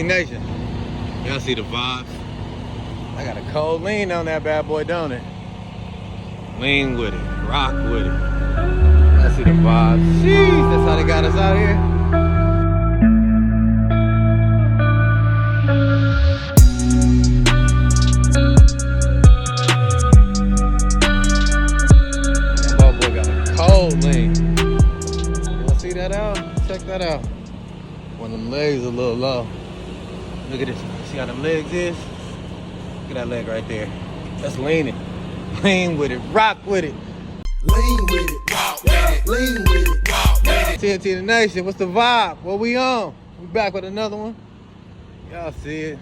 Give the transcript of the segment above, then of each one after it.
Nation, y'all see the vibes? I got a cold lean on that bad boy, don't it? Lean with it, rock with it. Y'all see the vibes? Jeez, that's how they got us out here. That boy got a cold lean. Y'all see that out? Check that out. One of them legs a little low. Look at this. See how them legs is? Look at that leg right there. That's leaning. Lean with it. Rock with it. Lean with it. Rock with it. Lean with it. Rock with it. TNT the Nation. What's the vibe? What we on? We back with another one. Y'all see it?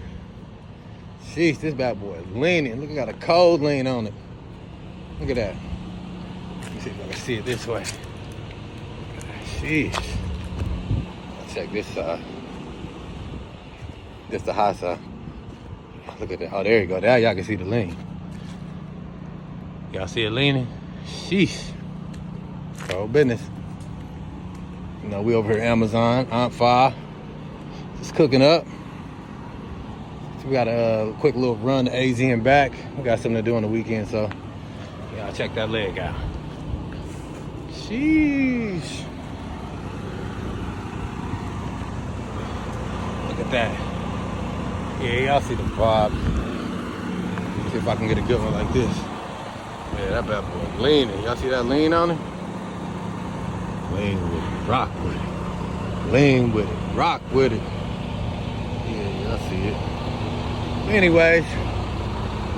Sheesh, this bad boy is leaning. Look, it got a cold lean on it. Look at that. Let me see if I can see it this way. Sheesh. Check this side. This the high side. Look at that. Oh, there you go. There y'all can see the lean. Y'all see it leaning? Sheesh. Cold business. You know, we over here at Amazon, Aunt Fa. Just cooking up. So we got a quick little run to AZ and back. We got something to do on the weekend, so y'all check that leg out. Sheesh. Look at that. Yeah, y'all see the vibe. See if I can get a good one like this. Yeah, that bad boy leaning. Y'all see that lean on it? Lean with it, rock with it. Lean with it, rock with it. Yeah, y'all see it. Anyways,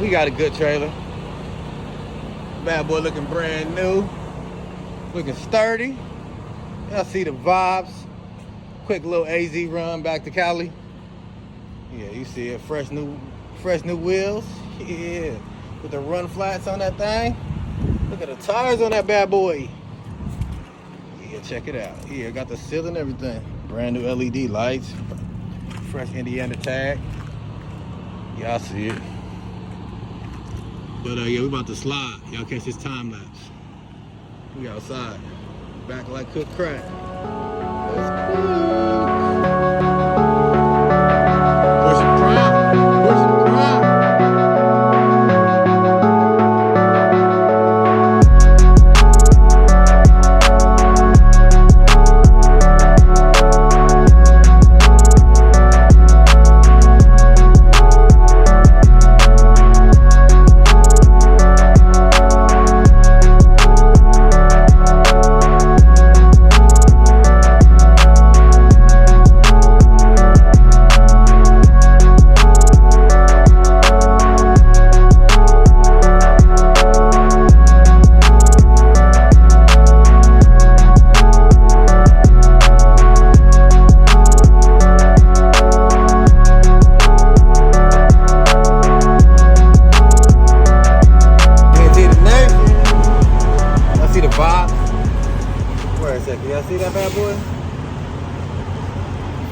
we got a good trailer. Bad boy looking brand new. Looking sturdy. Y'all see the vibes. Quick little AZ run back to Cali. Yeah, you see it, fresh new wheels. Yeah, with the run flats on that thing. Look at the tires on that bad boy. Yeah, check it out. Yeah, got the seal and everything. Brand new LED lights. Fresh Indiana tag. Y'all see it. But yeah, we about to slide. Y'all catch this time lapse. We outside. Back like cooked crack. Let's go. Y'all see that bad boy?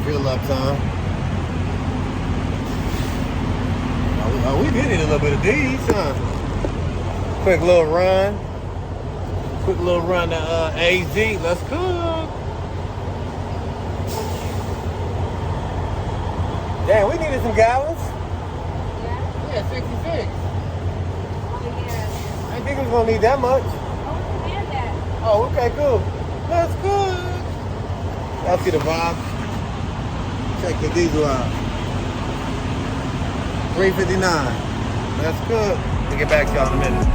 Fill up time. Oh, we did need a little bit of these, huh? Quick little run. Quick little run to AZ. Let's cook. Damn, we needed some gallons. Yeah? Yeah, 66. Oh, yeah. I didn't think we was gonna need that much. Oh, we had that. Oh, okay, cool. That's good. Y'all see the vibe? Check the diesel out. $3.59. That's good. We'll get back to y'all in a minute.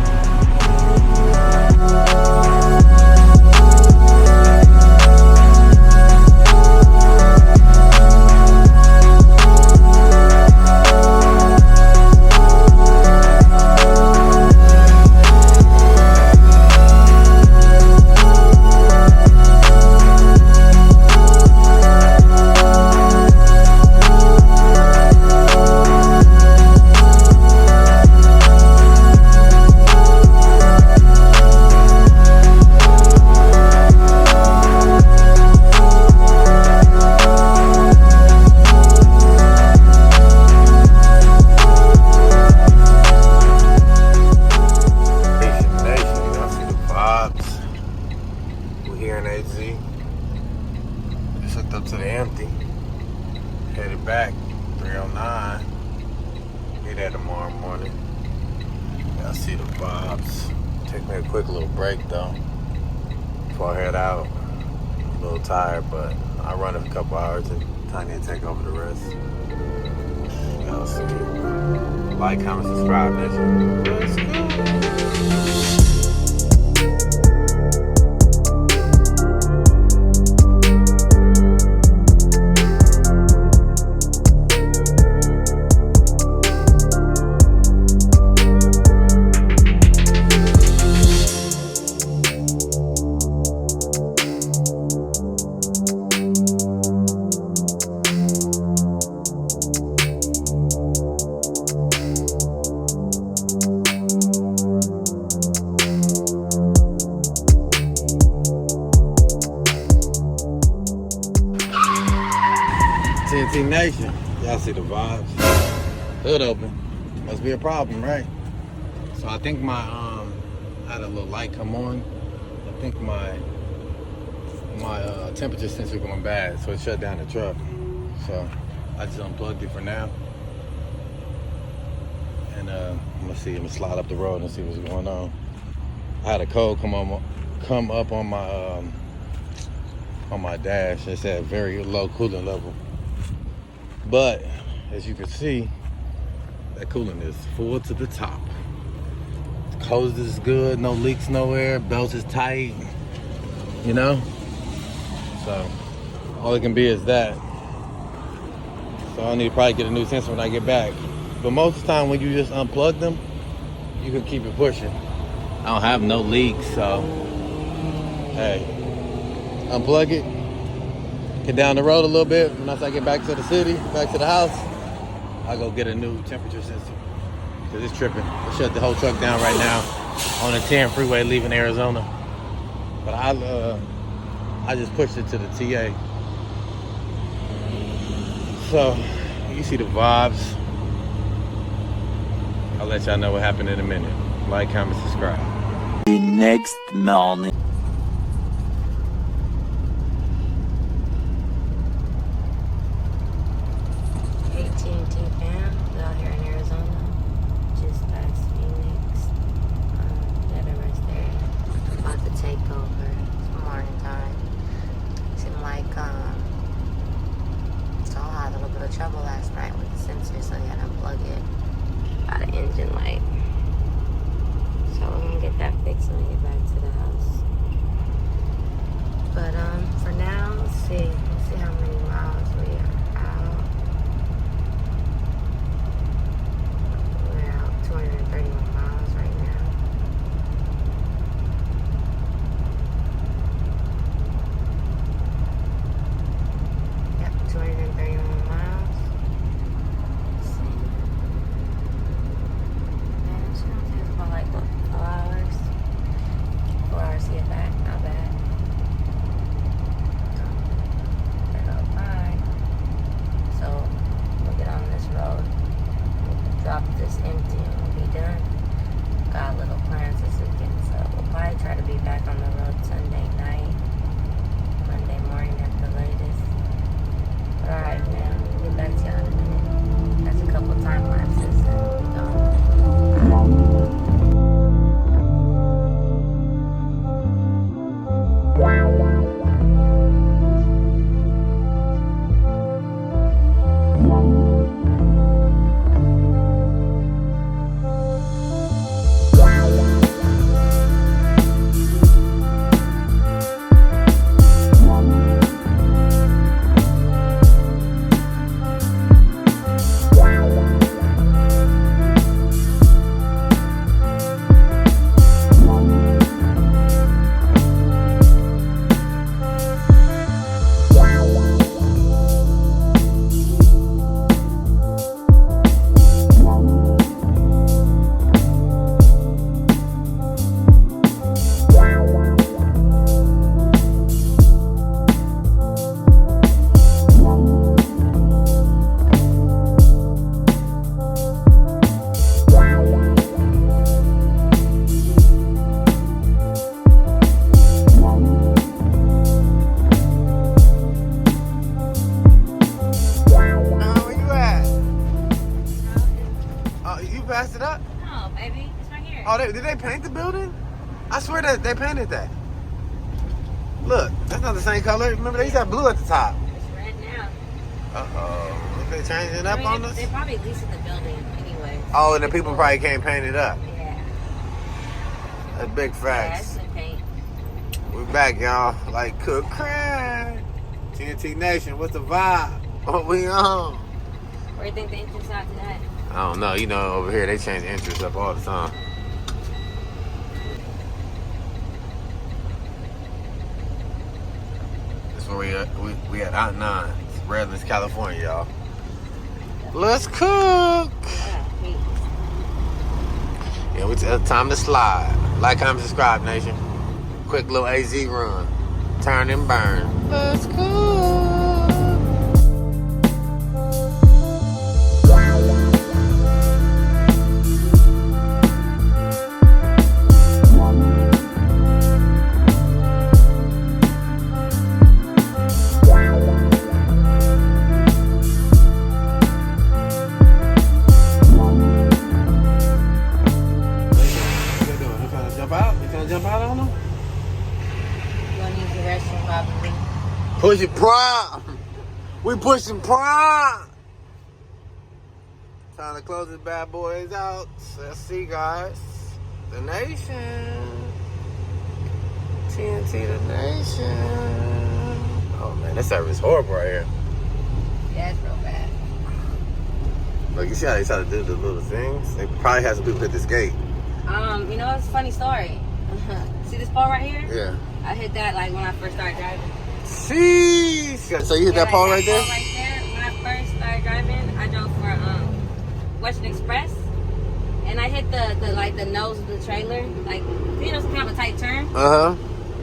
309. Be there tomorrow morning. Y'all see the vibes. Take me a quick little break though before I head out. I'm a little tired, but I'll run in a couple hours and Tiny will take over the rest. Y'all see. Like, comment, subscribe, nation. Let's go. 10T Nation, y'all see the vibes. Hood open. Must be a problem, right? So I think my I had a little light come on. I think my temperature sensor going bad, so it shut down the truck. So I just unplugged it for now. And I'm gonna slide up the road and see what's going on. I had a code come up on my dash. It said very low coolant level. But as you can see, that coolant is full to the top. The hose is good, no leaks nowhere, belt is tight, you know? So all it can be is that. So I need to probably get a new sensor when I get back. But most of the time when you just unplug them, you can keep it pushing. I don't have no leaks, so hey, unplug it, get down the road a little bit. Once I get back to the city, back to the house, I'll go get a new temperature sensor. Cause it's tripping. I shut the whole truck down right now on the 10 freeway leaving Arizona. But I just pushed it to the TA. So you see the vibes. I'll let y'all know what happened in a minute. Like, comment, subscribe. The next morning. AT&T fam, out here in Arizona, just past Phoenix. Got a rest there. About to take over. It's morning time. Seemed like so I had a little bit of trouble last night with the sensor, so I had to unplug it. Got an engine light. So we're gonna get that fixed when we get back to the house. But for now, let's see how many miles we are out. We're out 231 miles right now. Yep, 231 miles. Let's see. Man, it's gonna take about like what, 4 hours? 4 hours to get back, not bad. Bye. passed it up? No, baby. It's right here. Oh, did they paint the building? I swear that they painted that. Look, that's not the same color. Remember, they used to have blue at the top. It's red now. Uh-oh. If they changing it up on us? They probably leasing the building anyway. Oh, and the people probably can't paint it up. Yeah. That's big Yeah, facts. it's the paint. We're back, y'all. Like cook crack. TNT Nation, what's the vibe? What we on? Where do you think the entrance out to that? I don't know. You know, over here, they change the entrance up all the time. That's where we at. We at Out 9, Redlands, California, y'all. Let's cook. Yeah, paint. Yeah, it's time to slide. Like, comment, subscribe, Nation. Quick little AZ run. Turn and burn. Let's cook. Pushing prime. We pushing prime. Time to close this bad boys out. Let's see, guys. The nation. TNT the nation. Oh man, that service is horrible right here. Yeah, it's real bad. Look, you see how they try to do the little things? They probably have some people hit this gate. You know, it's a funny story. See this pole right here? Yeah. I hit that like when I first started driving. See. So you hit that pole right there? Right there. When I first started driving, I drove for Western Express, and I hit the nose of the trailer, like you know, some kind of a tight turn. Uh huh.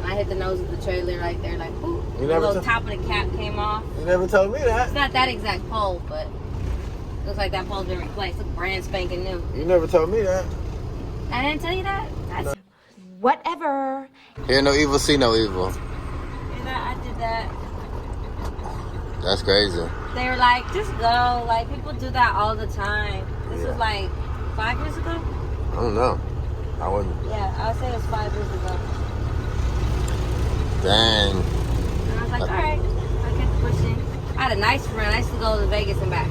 I hit the nose of the trailer right there, like whoo. You The never little top of the cap came off. You never told me that. It's not that exact pole, but it looks like that pole's been replaced. Look, brand spanking new. You never told me that. I didn't tell you that. That's Whatever. Hear no evil, see no evil. I did that. That's crazy. They were like, just go. Like, people do that all the time. This was like 5 years ago? I don't know. I wouldn't. Yeah, I would say it was 5 years ago. Dang. And I was like, all right. I kept pushing. I had a nice run. I used to go to Vegas and back.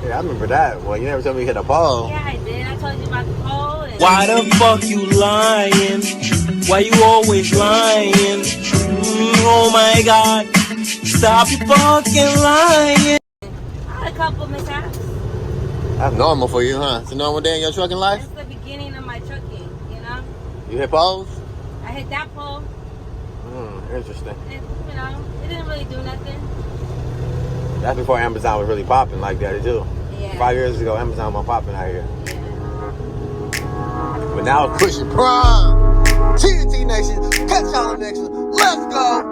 Yeah, I remember that. Well, you never told me you hit a pole. Yeah, I did. I told you about the pole. And Why the fuck you lying? Why you always lying? Oh my god. Stop your fucking lying. I had a couple mishaps. That's normal for you, huh? It's a normal day in your trucking life? It's the beginning of my trucking, you know? You hit poles? I hit that pole. Interesting. And, you know, it didn't really do nothing. That's before Amazon was really popping like that, too. Yeah. 5 years ago, Amazon was popping out here. But now it's pushing prime. TNT Nation, catch y'all on the next one. Let's go.